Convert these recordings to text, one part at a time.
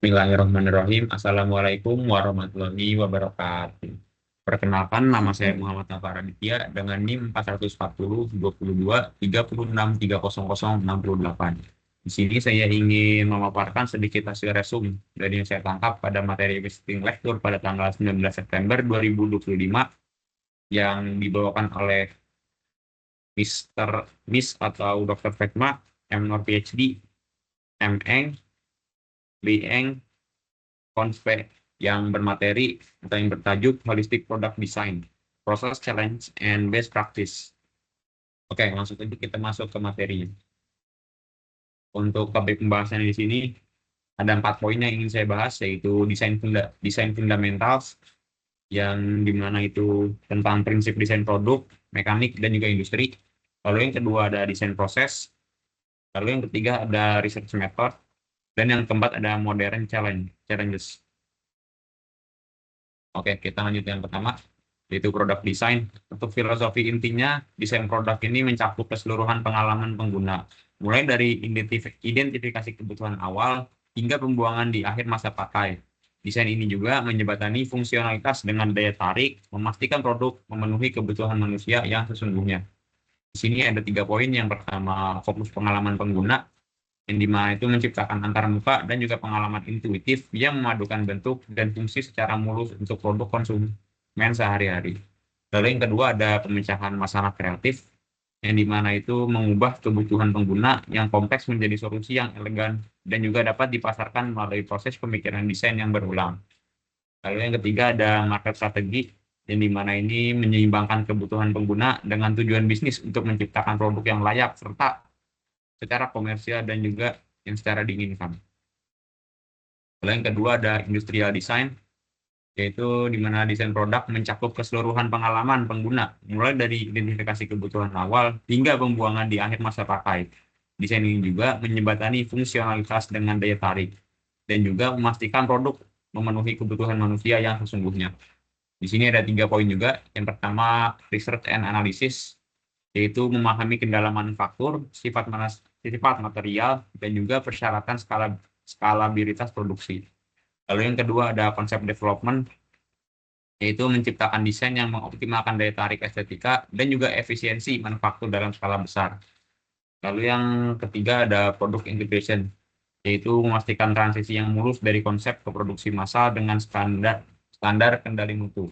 Bismillahirrahmanirrahim. Assalamualaikum warahmatullahi wabarakatuh. Perkenalkan, nama saya Muhammad Nafar Aditya dengan NIM 440 22 36 300 68. Di sini saya ingin memaparkan sedikit hasil resum dari yang saya tangkap pada materi visiting lecture pada tanggal 19 September 2025 yang dibawakan oleh Mr. Miss atau Dr. Fatma, M. Nur PhD, M. Eng, B. Eng, Konspe yang bermateri atau yang bertajuk Holistic Product Design, Process Challenge and Best Practice. Oke, langsung saja kita masuk ke materinya. Untuk topik pembahasan di sini ada 4 poin yang ingin saya bahas, yaitu desain fundamentals, yang dimana itu tentang prinsip desain produk, mekanik, dan juga industri. Lalu yang kedua ada desain proses. Lalu yang ketiga ada research method. Dan yang keempat ada modern challenges. Oke, kita lanjut yang pertama, yaitu produk desain. Untuk filosofi intinya, desain produk ini mencakup keseluruhan pengalaman pengguna, mulai dari identifikasi kebutuhan awal hingga pembuangan di akhir masa pakai. Desain ini juga menjembatani fungsionalitas dengan daya tarik, memastikan produk memenuhi kebutuhan manusia yang sesungguhnya. Di sini ada 3 poin. Yang pertama, fokus pengalaman pengguna, yang dimana itu menciptakan antarmuka dan juga pengalaman intuitif yang memadukan bentuk dan fungsi secara mulus untuk produk konsumen sehari-hari. Lalu yang kedua ada pemecahan masalah kreatif, yang dimana itu mengubah kebutuhan pengguna yang kompleks menjadi solusi yang elegan dan juga dapat dipasarkan melalui proses pemikiran desain yang berulang. Lalu yang ketiga ada market strategi, yang dimana ini menyeimbangkan kebutuhan pengguna dengan tujuan bisnis untuk menciptakan produk yang layak serta secara komersial dan juga yang secara diinginkan. Lalu yang kedua ada industrial design, yaitu di mana desain produk mencakup keseluruhan pengalaman pengguna, mulai dari identifikasi kebutuhan awal hingga pembuangan di akhir masa pakai. Desain ini juga menjembatani fungsionalitas dengan daya tarik, dan juga memastikan produk memenuhi kebutuhan manusia yang sesungguhnya. Di sini ada 3 poin juga. Yang pertama, research and analysis, yaitu memahami kendala manufaktur, sifat material, dan juga persyaratan skalabilitas produksi. Lalu yang kedua ada konsep development, yaitu menciptakan desain yang mengoptimalkan daya tarik estetika dan juga efisiensi manufaktur dalam skala besar. Lalu yang ketiga ada product integration, yaitu memastikan transisi yang mulus dari konsep ke produksi massal dengan standar kendali mutu.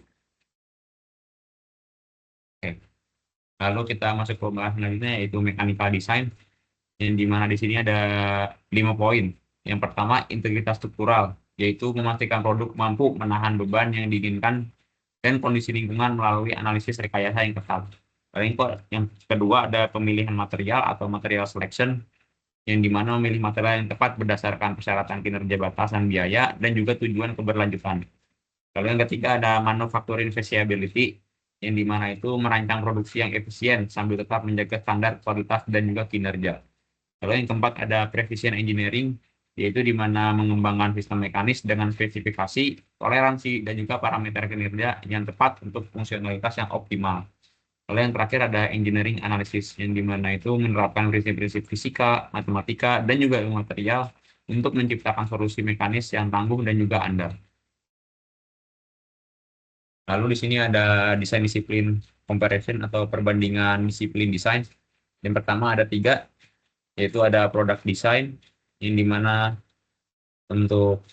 Oke. Lalu kita masuk ke pembahasan selanjutnya, yaitu mechanical design, yang dimana di sini ada 5 poin. Yang pertama, integritas struktural, yaitu memastikan produk mampu menahan beban yang diinginkan dan kondisi lingkungan melalui analisis rekayasa yang ketat. Lalu yang kedua ada pemilihan material atau material selection, yang dimana memilih material yang tepat berdasarkan persyaratan kinerja, batasan biaya, dan juga tujuan keberlanjutan. Lalu yang ketiga ada manufacturing feasibility, yang dimana itu merancang produksi yang efisien sambil tetap menjaga standar kualitas dan juga kinerja. Lalu yang keempat ada precision engineering, yaitu di mana mengembangkan sistem mekanis dengan spesifikasi, toleransi, dan juga parameter kinerja yang tepat untuk fungsionalitas yang optimal. Lalu yang terakhir ada engineering analysis, yang di mana itu menerapkan prinsip-prinsip fisika, matematika, dan juga ilmu material untuk menciptakan solusi mekanis yang tangguh dan juga andal. Lalu di sini ada desain disiplin comparison atau perbandingan disiplin desain. Yang pertama ada 3, yaitu ada product design, yang dimana untuk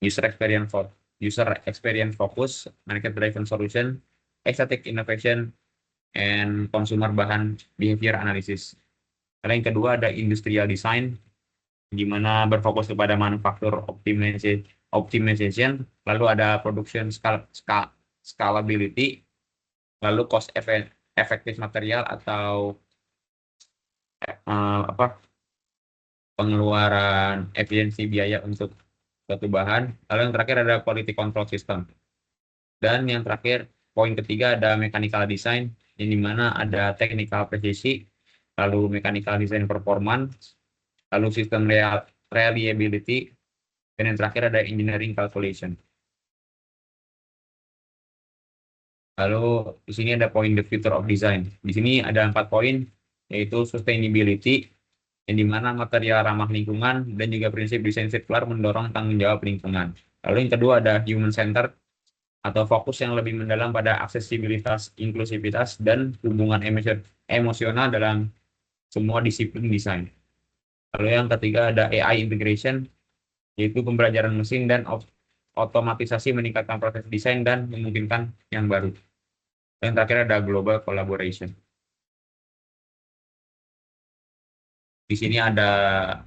user experience focus, market driven solution, aesthetic innovation, and consumer bahan behavior analysis. Lalu yang kedua ada industrial design, di mana berfokus kepada manufaktur optimization, lalu ada production scalability, lalu cost effective material atau apa, pengeluaran efisiensi biaya untuk suatu bahan. Lalu yang terakhir ada quality control system. Dan yang terakhir, poin ketiga ada mechanical design, yang dimana ada technical presisi, lalu mechanical design performance, lalu sistem reliability, dan yang terakhir ada engineering calculation. Lalu di sini ada poin the future of design. Di sini ada 4 poin, yaitu sustainability, yang dimana material ramah lingkungan dan juga prinsip desain sirkular mendorong tanggung jawab lingkungan. Lalu yang kedua ada human center atau fokus yang lebih mendalam pada aksesibilitas, inklusivitas, dan hubungan emosional dalam semua disiplin desain. Lalu yang ketiga ada AI integration, yaitu pembelajaran mesin dan otomatisasi meningkatkan proses desain dan memungkinkan yang baru. Dan terakhir ada global collaboration. Di sini ada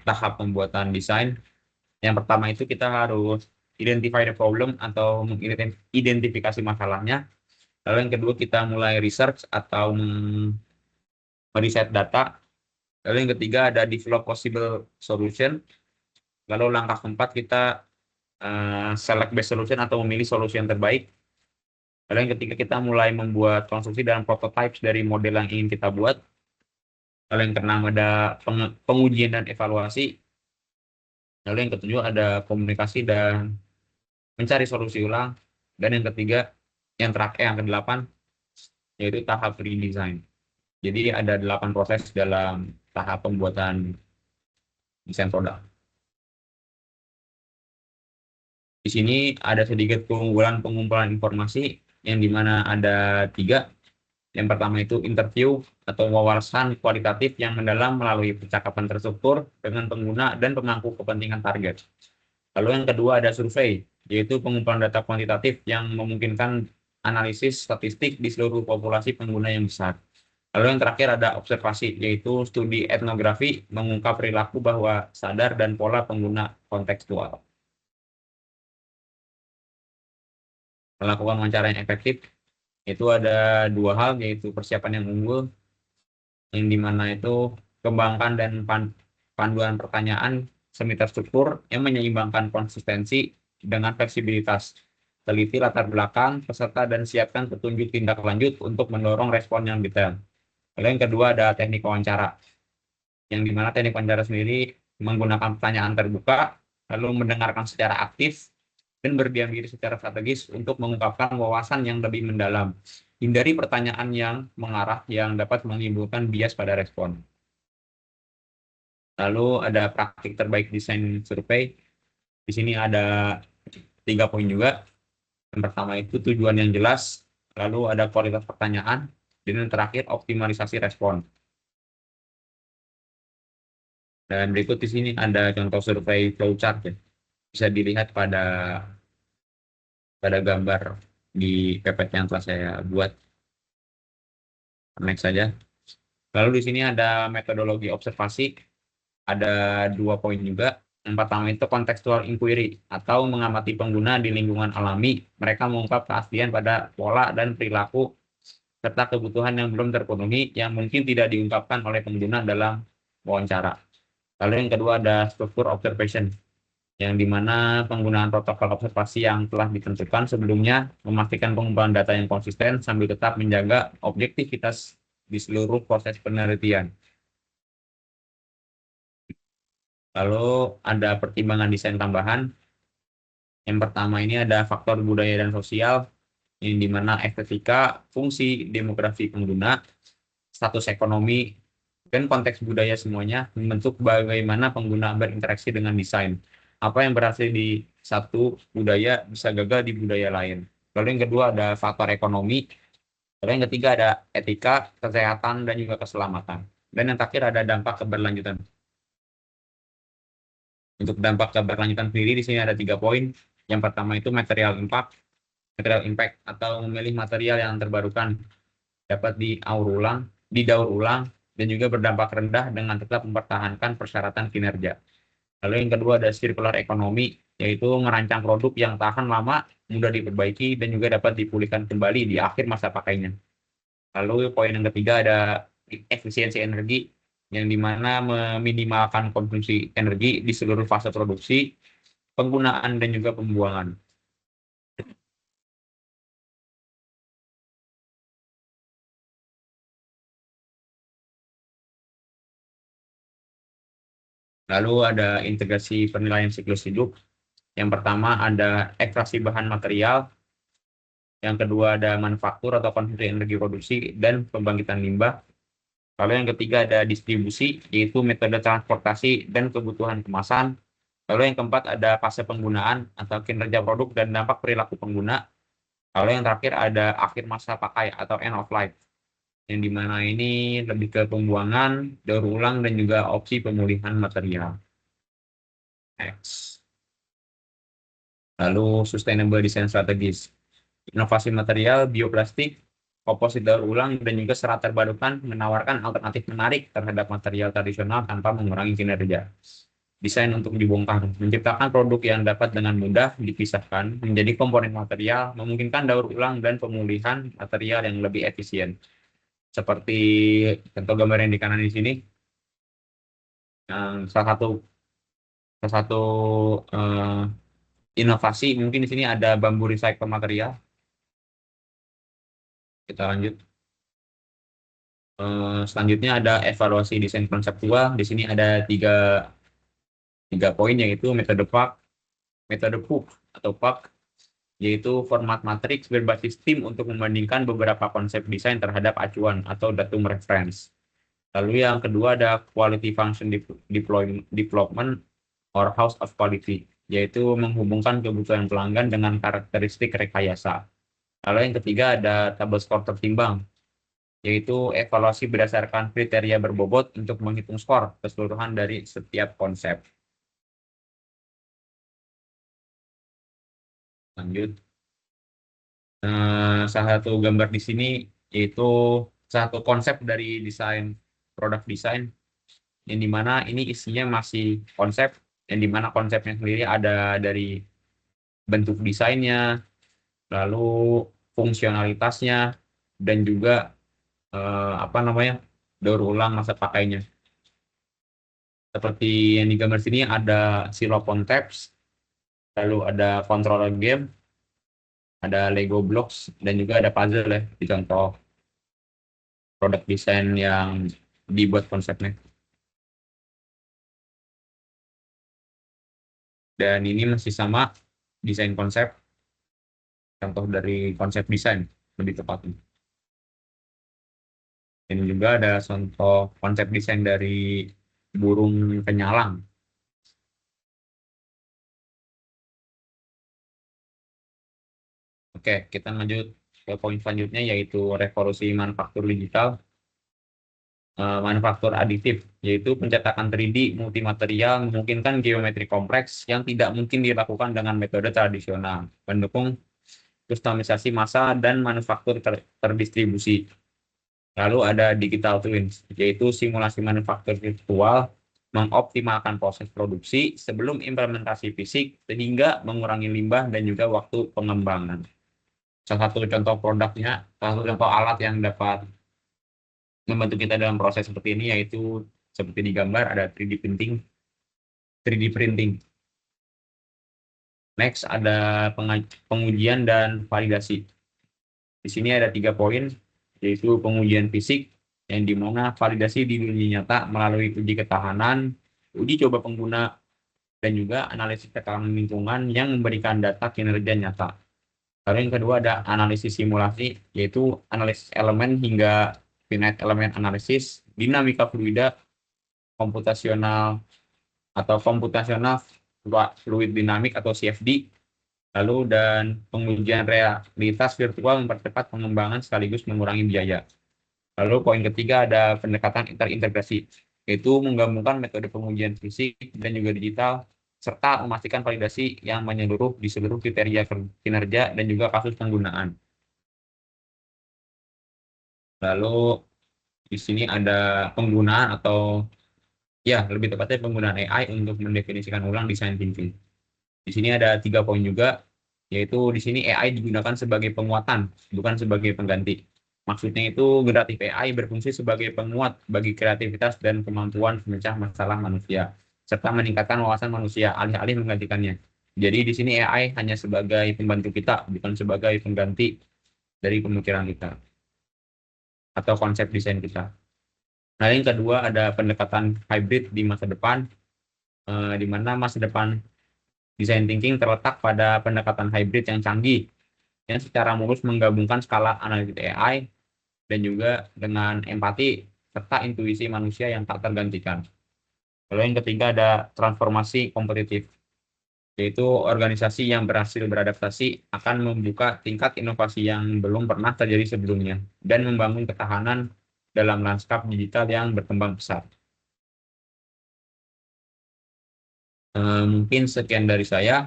tahap pembuatan desain. Yang pertama itu kita harus identify the problem atau mengidentifikasi masalahnya. Lalu yang kedua kita mulai research atau meriset data. Lalu yang ketiga ada develop possible solution. Lalu langkah keempat kita select best solution atau memilih solusi yang terbaik. Lalu yang ketiga kita mulai membuat konstruksi dan prototypes dari model yang ingin kita buat. Lalu yang keenam ada pengujian dan evaluasi. Lalu yang ketujuh ada komunikasi dan mencari solusi ulang. Dan yang ketiga, yang terakhir, yang kedelapan, yaitu tahap redesign. Jadi ada 8 proses dalam tahap pembuatan desain produk. Di sini ada sedikit keunggulan pengumpulan informasi yang dimana ada 3. Yang pertama itu interview atau wawasan kualitatif yang mendalam melalui percakapan terstruktur dengan pengguna dan pemangku kepentingan target. Lalu yang kedua ada survei, yaitu pengumpulan data kuantitatif yang memungkinkan analisis statistik di seluruh populasi pengguna yang besar. Lalu yang terakhir ada observasi, yaitu studi etnografi mengungkap perilaku bahwa sadar dan pola pengguna kontekstual. Melakukan wawancara yang efektif, itu ada 2 hal, yaitu persiapan yang unggul, yang dimana itu kembangkan dan panduan pertanyaan semi terstruktur yang menyeimbangkan konsistensi dengan fleksibilitas. Teliti latar belakang peserta dan siapkan petunjuk tindak lanjut untuk mendorong respon yang detail. Lalu yang kedua ada teknik wawancara, yang dimana teknik wawancara sendiri menggunakan pertanyaan terbuka, lalu mendengarkan secara aktif, dan berdiam diri secara strategis untuk mengungkapkan wawasan yang lebih mendalam. Hindari pertanyaan yang mengarah yang dapat menimbulkan bias pada respon. Lalu ada praktik terbaik desain survei. Di sini ada 3 poin juga. Yang pertama itu tujuan yang jelas, lalu ada kualitas pertanyaan, dan yang terakhir optimalisasi respon. Dan berikut di sini ada contoh survei flowchart ya. Bisa dilihat pada gambar di PPT yang telah saya buat. Next saja. Lalu di sini ada metodologi observasi. Ada 2 poin juga. Yang pertama itu contextual inquiry atau mengamati pengguna di lingkungan alami. Mereka mengungkap keaslian pada pola dan perilaku serta kebutuhan yang belum terpenuhi yang mungkin tidak diungkapkan oleh pengguna dalam wawancara. Lalu yang kedua ada struktur observation, yang dimana penggunaan protokol observasi yang telah ditentukan sebelumnya memastikan pengumpulan data yang konsisten sambil tetap menjaga objektivitas di seluruh proses penelitian. Lalu ada pertimbangan desain tambahan. Yang pertama ini ada faktor budaya dan sosial, yang dimana estetika, fungsi, demografi pengguna, status ekonomi, dan konteks budaya semuanya membentuk bagaimana pengguna berinteraksi dengan desain. Apa yang berhasil di satu budaya bisa gagal di budaya lain. Lalu yang kedua ada faktor ekonomi. Lalu yang ketiga ada etika, kesehatan, dan juga keselamatan. Dan yang terakhir ada dampak keberlanjutan. Untuk dampak keberlanjutan sendiri di sini ada 3 poin. Yang pertama itu material impact atau memilih material yang terbarukan dapat didaur ulang dan juga berdampak rendah dengan tetap mempertahankan persyaratan kinerja. Lalu yang kedua ada circular economy, yaitu merancang produk yang tahan lama, mudah diperbaiki dan juga dapat dipulihkan kembali di akhir masa pakainya. Lalu poin yang ketiga ada efisiensi energi, yang dimana meminimalkan konsumsi energi di seluruh fase produksi, penggunaan dan juga pembuangan. Lalu ada integrasi penilaian siklus hidup. Yang pertama ada ekstraksi bahan material. Yang kedua ada manufaktur atau konsumsi energi produksi dan pembangkitan limbah. Lalu yang ketiga ada distribusi, yaitu metode transportasi dan kebutuhan kemasan. Lalu yang keempat ada fase penggunaan atau kinerja produk dan dampak perilaku pengguna. Lalu yang terakhir ada akhir masa pakai atau end of life, yang dimana ini lebih ke pembuangan, daur ulang, dan juga opsi pemulihan material. Next. Lalu sustainable design strategies. Inovasi material, bioplastik, komposit daur ulang, dan juga serat terbarukan menawarkan alternatif menarik terhadap material tradisional tanpa mengurangi kinerja. Desain untuk dibongkar, menciptakan produk yang dapat dengan mudah dipisahkan menjadi komponen material, memungkinkan daur ulang dan pemulihan material yang lebih efisien. Seperti contoh gambar yang di kanan di sini, salah satu inovasi mungkin di sini ada bambu recycle material. Kita lanjut. Selanjutnya ada evaluasi desain konseptual. Di sini ada tiga poin, yaitu metode PAK, metode PUK atau PAK, yaitu format matriks berbasis tim untuk membandingkan beberapa konsep desain terhadap acuan atau datum reference. Lalu yang kedua ada quality function development or house of quality, yaitu menghubungkan kebutuhan pelanggan dengan karakteristik rekayasa. Lalu yang ketiga ada tabel skor tertimbang, yaitu evaluasi berdasarkan kriteria berbobot untuk menghitung skor keseluruhan dari setiap konsep. Lanjut. Salah satu gambar di sini yaitu satu konsep dari desain produk desain, yang dimana ini isinya masih konsep, yang dimana konsepnya sendiri ada dari bentuk desainnya, lalu fungsionalitasnya, dan juga daur ulang masa pakainya. Seperti yang di gambar sini ada Silopon tabs, lalu ada controller game, ada Lego blocks, dan juga ada puzzle ya di contoh produk desain yang dibuat konsepnya. Dan ini masih sama desain konsep, contoh dari konsep desain lebih tepatnya. Ini juga ada contoh konsep desain dari burung penyalang. Oke, kita lanjut ke poin selanjutnya, yaitu revolusi manufaktur digital. Manufaktur aditif, yaitu pencetakan 3D multimaterial memungkinkan geometri kompleks yang tidak mungkin dilakukan dengan metode tradisional, mendukung kustomisasi massa dan manufaktur terdistribusi. Lalu ada digital twins, yaitu simulasi manufaktur virtual mengoptimalkan proses produksi sebelum implementasi fisik sehingga mengurangi limbah dan juga waktu pengembangan. Salah satu contoh produknya, salah satu contoh alat yang dapat membantu kita dalam proses seperti ini yaitu seperti di gambar ada 3D printing. Next ada pengujian dan validasi. Di sini ada 3 poin, yaitu pengujian fisik, yang dimana validasi di dunia nyata melalui uji ketahanan, uji coba pengguna, dan juga analisis tekanan lingkungan yang memberikan data kinerja nyata. Lalu yang kedua ada analisis simulasi, yaitu analisis elemen hingga finite element analysis, dinamika fluida, komputasional fluid dinamik atau CFD, lalu dan pengujian realitas virtual mempercepat pengembangan sekaligus mengurangi biaya. Lalu poin ketiga ada pendekatan interintegrasi, yaitu menggabungkan metode pengujian fisik dan juga digital serta memastikan validasi yang menyeluruh di seluruh kriteria kinerja dan juga kasus penggunaan. Lalu di sini ada penggunaan atau lebih tepatnya penggunaan AI untuk mendefinisikan ulang desain thinking. Di sini ada 3 poin juga, yaitu di sini AI digunakan sebagai penguatan, bukan sebagai pengganti. Maksudnya itu generatif AI berfungsi sebagai penguat bagi kreativitas dan kemampuan memecah masalah manusia, serta meningkatkan wawasan manusia alih-alih menggantikannya. Jadi di sini AI hanya sebagai pembantu kita, bukan sebagai pengganti dari pemikiran kita atau konsep desain kita. Nah, yang kedua ada pendekatan hybrid di masa depan, di mana masa depan design thinking terletak pada pendekatan hybrid yang canggih, yang secara mulus menggabungkan skala analitik AI dan juga dengan empati serta intuisi manusia yang tak tergantikan. Lalu yang ketiga ada transformasi kompetitif, yaitu organisasi yang berhasil beradaptasi akan membuka tingkat inovasi yang belum pernah terjadi sebelumnya dan membangun ketahanan dalam lanskap digital yang berkembang pesat. Mungkin sekian dari saya,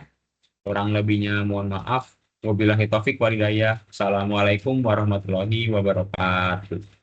kurang lebihnya mohon maaf. Wabillahi taufik walhidayah. Assalamualaikum warahmatullahi wabarakatuh.